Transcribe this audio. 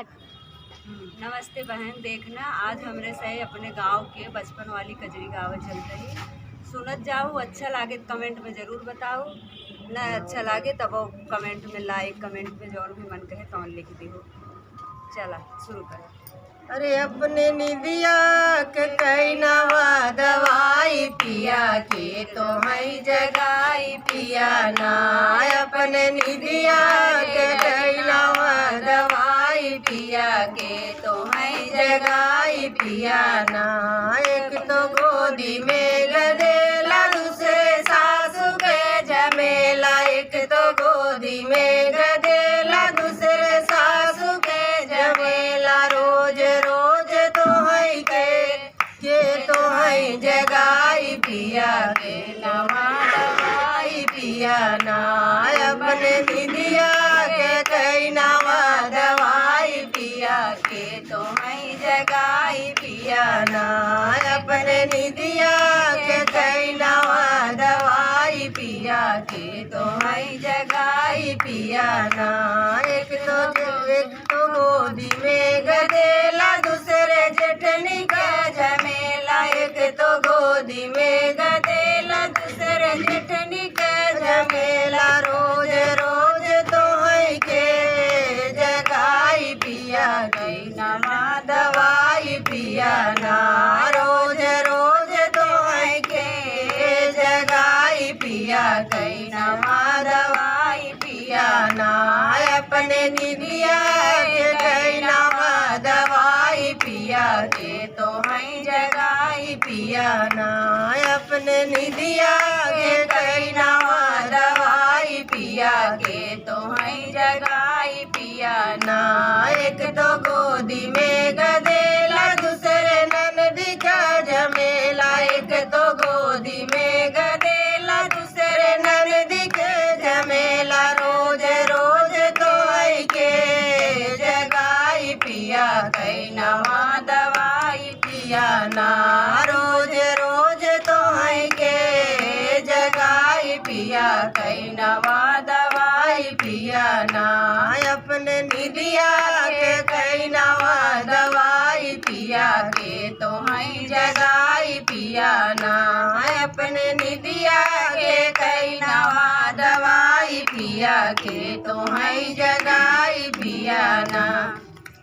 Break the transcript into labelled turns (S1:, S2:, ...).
S1: नमस्ते बहन, देखना आज हमरे से अपने गांव के बचपन वाली कजरी गावत चल रही। सुनत जाओ, अच्छा लागे तो कमेंट में ज़रूर बताओ, ना अच्छा लागे तब वो कमेंट में लाइक कमेंट में जौन भी मन कहे तौन लिख दिहो। चला शुरू करें।
S2: अरे अपने निदिया के कैनवा दवाई पिया के तो हई जगाई पिया ना। अपने निदिया के कैनवा दवाई पिया के तो हई जगाई पिया ना। एक तो गोदी में गदेला, दूसरे सासू के झमेला। एक तो गोदी में गदेला, दूसरे सासू के झमेला। रोज रोज तो हई के तो हई जगाई पिया के नवा दवाई पिया ना। अपने निदिया के कई नवा दवाई पिया के तो हई जगाई पिया ना। अपने निदिया के कई नवा दवाई पिया के तो हई जगाई पिया ना। एक तो गोदी में गदेला, दूसरे जेठनी का झमेला। एक तो गोदी में गदेला, दूसरे जेठनी का झमेला। रोज रोज तो हई के जगाई पिया के नवा दवाई पिया ना। रोज रोज तो हई के जगाई पिया के नवा दवाई पिया ना। अपने निदिया के कई नवा दवाई पिया के तो हई जगाई पिया ना। अपने निदिया के कई नवा दवाई पिया के तो हई जगाई पिया ना। एक तो गोदी में गदेला, दूसरे ननदी का झमेला। एक तो गोदी में गदेला, दूसरे ननदी के झमेला। रोज रोज तो हई के जगाई पिया कई नवा दवाई पिया ना। रोज रोज तो हई के जगाई पिया कई नवा दवाई पिया ना। अपने निदिया के कई नवा दवाई पिया के तो हई जगाई पिया ना। अपने निदिया के कई नवा दवाई पिया के तो हई जगाई पिया ना।